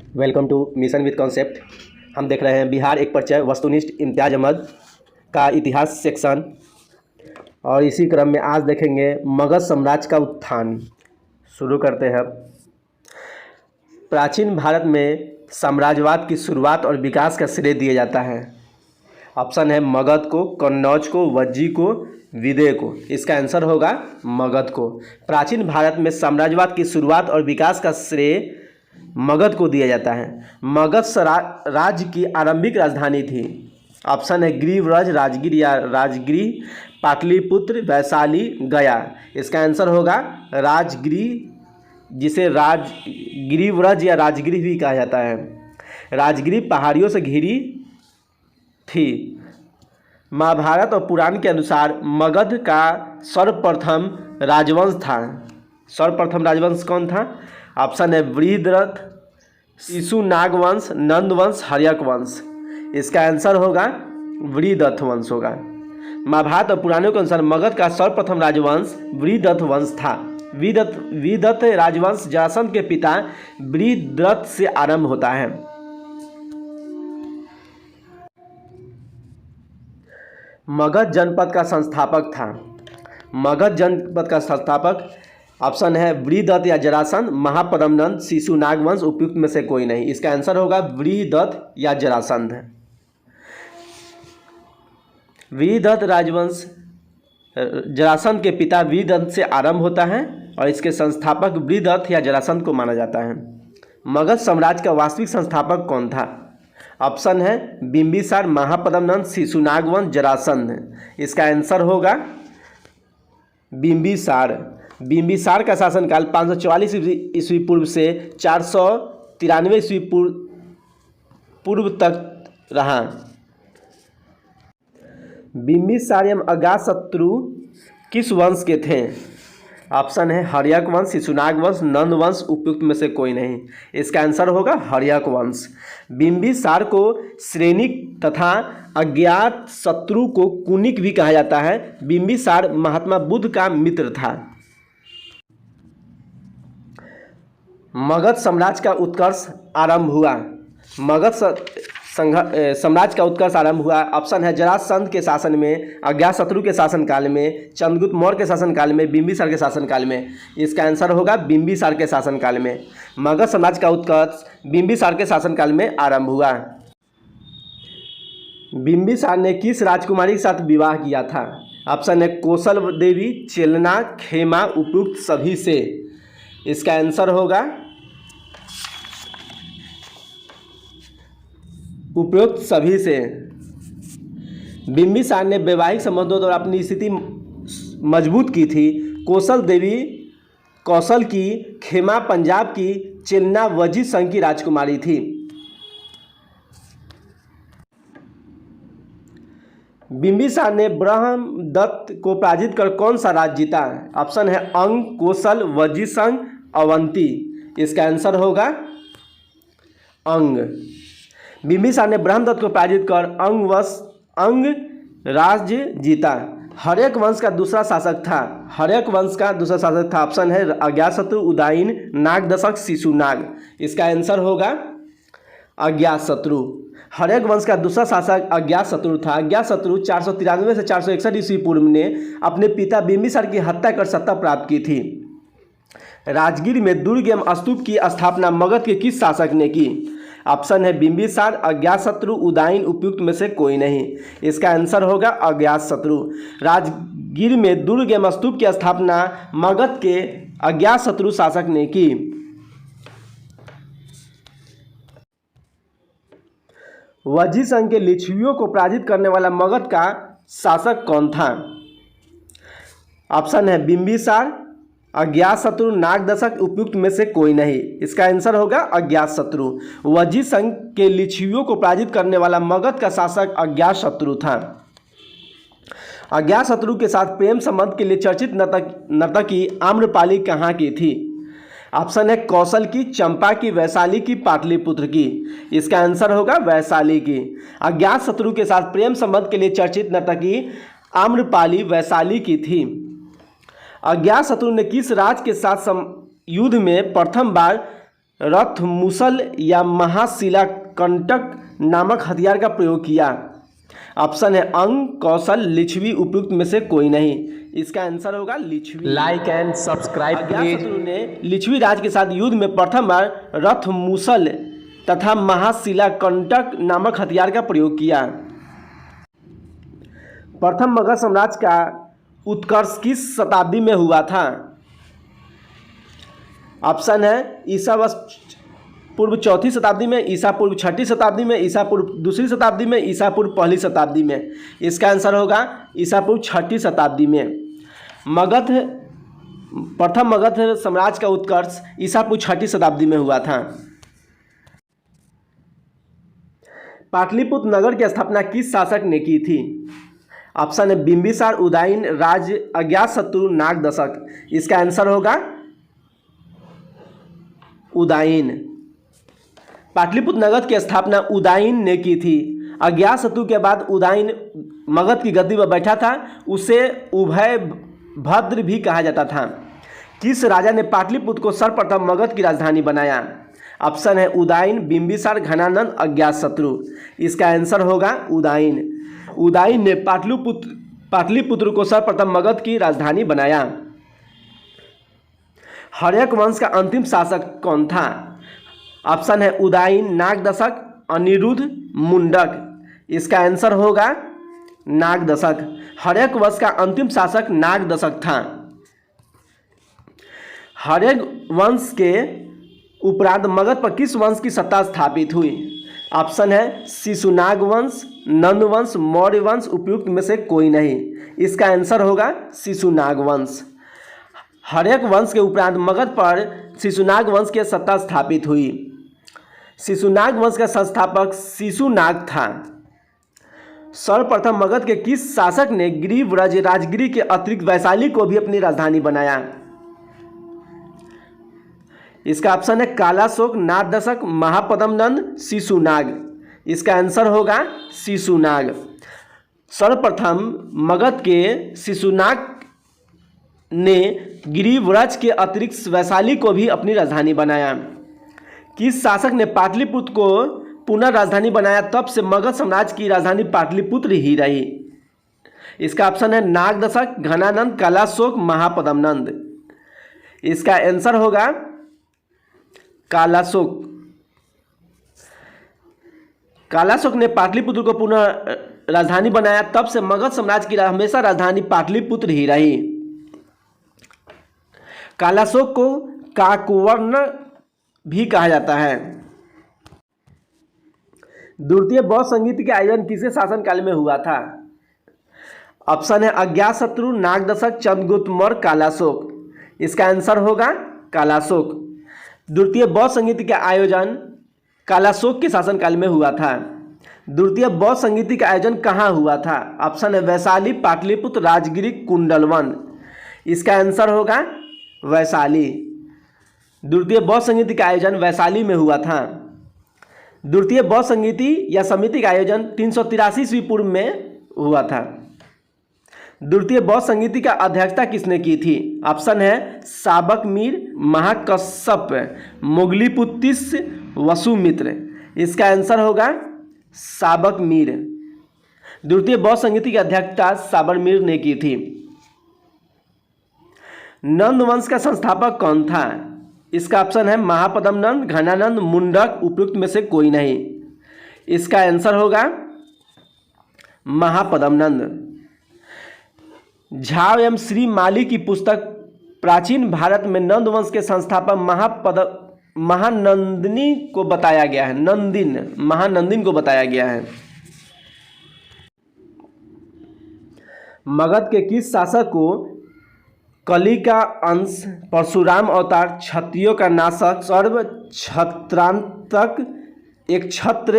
Welcome to mission with concept. हम देख रहे हैं बिहार एक परिचय वस्तुनिष्ठ इम्तियाज अहमद का इतिहास सेक्शन, और इसी क्रम में आज देखेंगे मगध साम्राज्य का उत्थान। शुरू करते हैं। प्राचीन भारत में साम्राज्यवाद की शुरुआत और विकास का श्रेय दिया जाता है। ऑप्शन है मगध को, कन्नौज को, वज्जी को, विदेह को। इसका आंसर होगा मगध को। प्राचीन भारत में साम्राज्यवाद की शुरुआत और विकास का श्रेय मगध को दिया जाता है। मगध राज्य की आरंभिक राजधानी थी। ऑप्शन है गिरिव्रज, राजगीर या राजगिरी, पाटलिपुत्र, वैशाली, गया। इसका आंसर होगा राजगिरी, जिसे गिरिव्रज या राजगिरी भी कहा जाता है। राजगिरी पहाड़ियों से घिरी थी। महाभारत और पुराण के अनुसार मगध का सर्वप्रथम राजवंश था। सर्वप्रथम राजवंश कौन था? ऑप्शन है बृहद्रथ, शिशुनाग वंश, नंद वंश, हर्यक वंश। इसका आंसर होगा बृहद्रथ वंश होगा। महाभारत और पुराणों के अनुसार मगध का सर्वप्रथम राजवंश बृहद्रथ वंश था। बृहद्रथ राजवंश जरासंध के पिता बृहद्रथ से आरंभ होता है। मगध जनपद का संस्थापक था। मगध जनपद का संस्थापक ऑप्शन है बृहद्रथ या जरासंध, महापद्मनंद, शिशुनाग वंश, उपयुक्त में से कोई नहीं। इसका आंसर होगा बृहद्रथ या जरासंध। बृहद्रथ राजवंश जरासंध के पिता बृहद्रथ से आरंभ होता है और इसके संस्थापक बृहद्रथ या जरासंध को माना जाता है। मगध साम्राज्य का वास्तविक संस्थापक कौन था? ऑप्शन है बिंबिसार, महापद्मनंद, शिशुनाग वंश, जरासंध। इसका आंसर होगा बिंबिसार। बिंबिसार का शासनकाल 544 ईस्वी पूर्व से 493 ईस्वी पूर्व तक रहा। बिंबिसार एवं अजातशत्रु किस वंश के थे? ऑप्शन है हर्यक वंश, शिशुनाग वंश, नंद वंश, उपयुक्त में से कोई नहीं। इसका आंसर होगा हर्यक वंश। बिंबिसार को श्रेणिक तथा अज्ञातशत्रु को कुनिक भी कहा जाता है। बिंबिसार महात्मा बुद्ध का मित्र था। मगध साम्राज्य का उत्कर्ष आरंभ हुआ। मगध साम्राज्य का उत्कर्ष आरंभ हुआ। ऑप्शन है जरासंध के शासन में, अज्ञातशत्रु के शासनकाल में, चंद्रगुप्त मौर्य के शासनकाल में, बिंबिसार के शासनकाल में। इसका आंसर होगा बिंबिसार के शासनकाल में। मगध साम्राज्य का उत्कर्ष बिंबिसार के शासनकाल में आरंभ हुआ। बिंबिसार ने किस राजकुमारी के साथ विवाह किया था? ऑप्शन है कौशल देवी, चेलना, खेमा, उपयुक्त सभी से। इसका आंसर होगा उपयुक्त सभी से। बिंबिसार ने वैवाहिक संबंधों द्वारा अपनी स्थिति मजबूत की थी। कौशल देवी कौशल की, खेमा पंजाब की, चेलना वजीद संघ की राजकुमारी थी। बिंबिसार ने ब्रह्मदत्त को पराजित कर कौन सा राज्य जीता? ऑप्शन है अंग, कौशल, वजीद संघ, अवंती। इसका आंसर होगा अंग। बिंबिसार ने ब्रह्मदत्त को पराजित कर अंग राज्य जीता। हर्यक वंश का दूसरा शासक था। हर्यक वंश का दूसरा शासक था। ऑप्शन है अज्ञातशत्रु, उदयन, नागदशक, शिशुनाग। इसका आंसर होगा अज्ञातशत्रु। हर्यक वंश का दूसरा शासक अज्ञातशत्रु था। अज्ञातशत्रु 493 से 461 ईस्वी पूर्व ने अपने पिता बिंबिसार की हत्या कर सत्ता प्राप्त की थी। राजगीर में दुर्ग एवं स्तूप की स्थापना मगध के किस शासक ने की? ऑप्शन है बिंबिसार, अज्ञातशत्रु, उदयन, उपयुक्त में से कोई नहीं। इसका आंसर होगा अज्ञातशत्रु। राजगीर में दुर्ग एवं स्तूप की स्थापना मगध के अज्ञातशत्रु शासक ने की। वजीद संघ के लिच्छवियों को पराजित करने वाला मगध का शासक कौन था? ऑप्शन है बिंबिसार, अज्ञातशत्रु, नागदशक, उपयुक्त में से कोई नहीं। इसका आंसर होगा अज्ञातशत्रु। वजीद संघ के लिच्छवियों को पराजित करने वाला मगध का शासक अज्ञातशत्रु था। अज्ञातशत्रु के साथ प्रेम संबंध के लिए चर्चित नर्तकी आम्रपाली कहाँ की थी? ऑप्शन है कौशल की, चंपा की, वैशाली की, पाटलिपुत्र की। इसका आंसर होगा वैशाली की। अज्ञातशत्रु के साथ प्रेम संबंध के लिए चर्चित नर्तकी आम्रपाली वैशाली की थी। अज्ञातशत्रु ने किस राज्य के साथ युद्ध में प्रथम बार रथ मूसल या महाशिलाकंटक नामक हथियार का प्रयोग किया? ऑप्शन है अंग, कौशल, लिच्छवी, उपयुक्त में से कोई नहीं। इसका आंसर होगा Lichchhavi. Like and subscribe please. Ajatashatru ने लिच्छवी राज के साथ युद्ध में प्रथम बार रथ मूसल तथा महाशिलाकंटक नामक हथियार का प्रयोग किया। प्रथम मगध साम्राज्य का उत्कर्ष किस शताब्दी में हुआ था? ऑप्शन है ईसा पूर्व चौथी शताब्दी में, ईसा पूर्व छठी शताब्दी में, ईसा पूर्व दूसरी शताब्दी में, ईसा पूर्व पहली शताब्दी में। इसका आंसर होगा ईसा पूर्व छठी शताब्दी में। प्रथम मगध साम्राज्य का उत्कर्ष ईसा पूर्व छठी शताब्दी में हुआ था। पाटलिपुत्र नगर की स्थापना किस शासक ने की थी? ऑप्शन है बिंबिसार, उदयन, राज, अज्ञातशत्रु, नागदशक। इसका आंसर होगा उदयन। पाटलिपुत्र नगर की स्थापना उदयन ने की थी। अज्ञातशत्रु के बाद उदयन मगध की गद्दी पर बैठा था, उसे उभय भद्र भी कहा जाता था। किस राजा ने पाटलिपुत्र को सर्वप्रथम मगध की राजधानी बनाया? ऑप्शन है उदयन, बिंबिसार, घनानंद, अज्ञातशत्रु। इसका आंसर होगा उदयन। उदयन ने पाटलिपुत्र को सर्वप्रथम मगध की राजधानी बनाया। हर्यक वंश का अंतिम शासक कौन था? ऑप्शन है उदयन, नागदशक, अनिरुद्ध, मुंडक। इसका आंसर होगा नागदशक। हर्यक वंश का अंतिम शासक नागदशक था। हर्यक वंश के उपरांत मगध पर किस वंश की सत्ता स्थापित हुई? ऑप्शन है शिशुनाग वंश, नंद वंश, मौर्य वंश, उपयुक्त में से कोई नहीं। इसका आंसर होगा शिशुनाग वंश। हर्यक वंश के उपरांत मगध पर शिशुनाग वंश की सत्ता स्थापित हुई। शिशुनाग वंश का संस्थापक शिशुनाग था। सर्वप्रथम मगध के किस शासक ने गिरिव्रज राजगिरी के अतिरिक्त वैशाली को भी अपनी राजधानी बनाया? इसका ऑप्शन है कालाशोक, नागदशक, महापद्मनंद, शिशुनाग। इसका आंसर होगा शिशुनाग। सर्वप्रथम मगध के शिशुनाग ने गिरिव्रज के अतिरिक्त वैशाली को भी अपनी राजधानी बनाया। किस शासक ने पाटलिपुत्र को पुनः राजधानी बनाया? तब से मगध साम्राज्य की राजधानी पाटलिपुत्र ही रही। इसका ऑप्शन है नागदशक, घनानंद, कालाशोक, महापद्मनंद। इसका आंसर होगा कालाशोक। कालाशोक ने पाटलिपुत्र को पुनः राजधानी बनाया, तब से मगध साम्राज्य की हमेशा राजधानी पाटलिपुत्र ही रही। कालाशोक को काकवर्ण भी कहा जाता है। द्वितीय बौद्ध संगीत के आयोजन किसके शासनकाल में हुआ था? ऑप्शन है अज्ञातशत्रु, नागदशक, चंद्रगुप्त मौर्य, कालाशोक। इसका आंसर होगा कालाशोक। द्वितीय बौद्ध संगीत का आयोजन कालाशोक के शासनकाल में हुआ था। द्वितीय बौद्ध संगीत का आयोजन कहाँ हुआ था? ऑप्शन है वैशाली, पाटलिपुत्र, राजगिरी, कुंडलवन। इसका आंसर होगा वैशाली। द्वितीय बौद्ध संगीत का आयोजन वैशाली में हुआ था। द्वितीय बौद्ध संगीति या समिति का आयोजन 383 ईस्वी पूर्व में हुआ था। द्वितीय बौद्ध संगीति का अध्यक्षता किसने की थी? ऑप्शन है साबक मीर, महाकश्यप, मोगलीपुत्तिस, वसुमित्र। इसका आंसर होगा साबक मीर। द्वितीय बौद्ध संगीति की अध्यक्षता साबक मीर ने की थी। नंद वंश का संस्थापक कौन था? इसका ऑप्शन है महापद्मनंद, घनानंद, मुंडक, उपयुक्त में से कोई नहीं। इसका आंसर होगा महापद्मनंद। झा एवं श्री माली की पुस्तक प्राचीन भारत में नंद वंश के संस्थापक महानंदिनी को बताया गया है। महानंदिन को बताया गया है। मगध के किस शासक को कली का अंश, परशुराम अवतार, क्षत्रियों का नाशक, सर्व क्षत्रांतक, एक छत्र,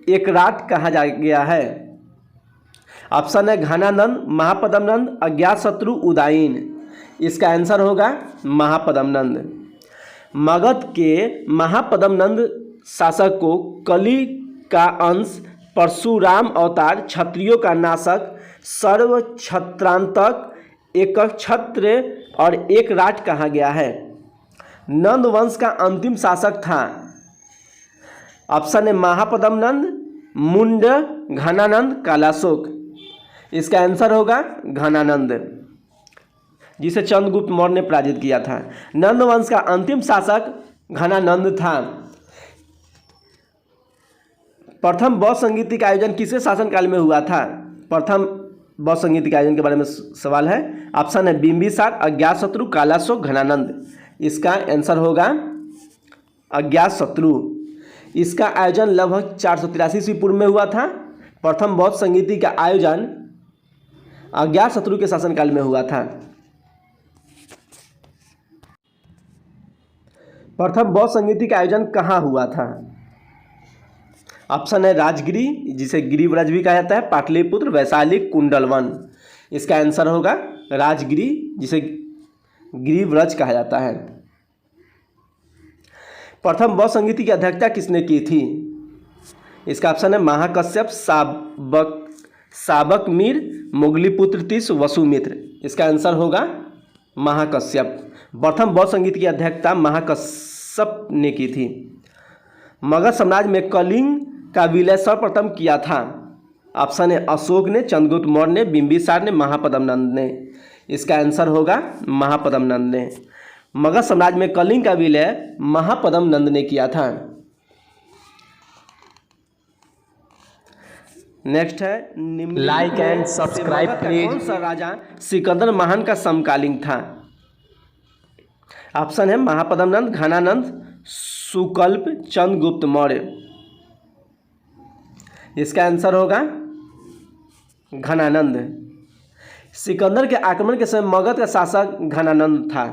एक राट कहा गया है? ऑप्शन है घनानंद, महापद्मनंद, अज्ञातशत्रु, उदयन। इसका आंसर होगा महापद्मनंद। मगध के महापद्मनंद शासक को कली का अंश, परशुराम अवतार, क्षत्रियों का नाशक, सर्व क्षत्रांतक, एक छत्र और एक राट कहा गया है। नंद वंश का अंतिम शासक था? ऑप्शन है महापद्म नंद, मुंड, घनानंद, कालाशोक। इसका आंसर होगा घनानंद, जिसे चंद्रगुप्त मौर्य ने पराजित किया था। नंद वंश का अंतिम शासक घनानंद था। प्रथम बौद्ध संगीति का आयोजन किसके शासनकाल में हुआ था? प्रथम बौद्ध संगीति के आयोजन के बारे में सवाल है। ऑप्शन है बिंबिसार, अज्ञातशत्रु, कालाशोक, घनानंद। इसका आंसर होगा अज्ञातशत्रु। इसका आयोजन लगभग 483 ईस्वी पूर्व में हुआ था। प्रथम बौद्ध संगीति का आयोजन अज्ञातशत्रु के शासनकाल में हुआ था। प्रथम बौद्ध संगीति का आयोजन कहाँ हुआ था? ऑप्शन है राजगिरी, जिसे गिरिव्रज भी कहा जाता है, पाटलिपुत्र, वैशाली, कुंडलवन। इसका आंसर होगा राजगिरी, जिसे गिरिव्रज कहा जाता है। प्रथम बौद्ध संगीति की अध्यक्षता किसने की थी? इसका ऑप्शन है महाकश्यप, साबक मीर, मुगलीपुत्र तीस, वसुमित्र। इसका आंसर होगा महाकश्यप। प्रथम बौद्ध संगीत की अध्यक्षता महाकश्यप ने की थी। मगध साम्राज्य में कलिंग का विलय सर्वप्रथम किया था? ऑप्शन है अशोक ने, चंद्रगुप्त मौर्य ने, बिंबिसार ने, महापद्म नंद ने। इसका आंसर होगा महापद्म नंद ने। मगध साम्राज्य में कलिंग का विलय महापद्म नंद ने किया था। नेक्स्ट है Like and subscribe, please. कौन सा राजा सिकंदर महान का समकालीन था? ऑप्शन है महापद्म नंद, घनानंद, सुकल्प, चंद्रगुप्त मौर्य। इसका आंसर होगा घनानंद। सिकंदर के आक्रमण के समय मगध का शासक घनानंद था।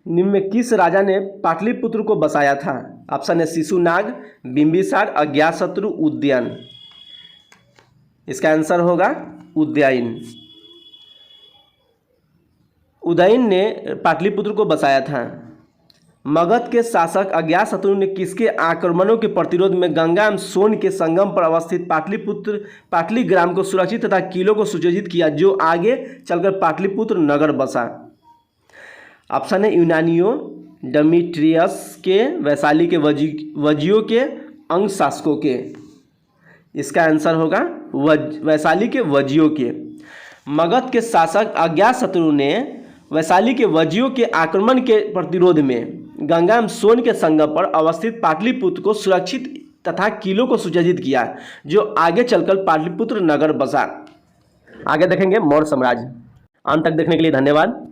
निम्न में किस राजा ने पाटलिपुत्र को बसाया था? ऑप्शन है शिशुनाग, बिंबिसार, अज्ञातशत्रु, उदयन। इसका आंसर होगा उदयन। उदयन ने पाटलिपुत्र को बसाया था। मगध के शासक अज्ञातशत्रु ने किसके आक्रमणों के प्रतिरोध में गंगा एवं सोन के संगम पर अवस्थित पाटलिग्राम को सुरक्षित तथा किलों को सुयोजित किया, जो आगे चलकर पाटलिपुत्र नगर बसा? ऑप्शन है यूनानियों, डमिट्रियस के, वैशाली के वजियों के, अंग शासकों के। इसका आंसर होगा वैशाली के वजियों के। मगध के शासक अज्ञातशत्रु ने वैशाली के वजियों के आक्रमण के प्रतिरोध में गंगा एवं सोन के संगम पर अवस्थित पाटलिपुत्र को सुरक्षित तथा किलों को सुयोजित किया, जो आगे चलकर पाटलिपुत्र नगर बसा। आगे देखेंगे मौर्य साम्राज्य। अंत तक देखने के लिए धन्यवाद।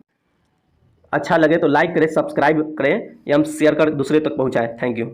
अच्छा लगे तो लाइक करें, सब्सक्राइब करें एवं शेयर कर दूसरे तक पहुंचाएं। Thank you.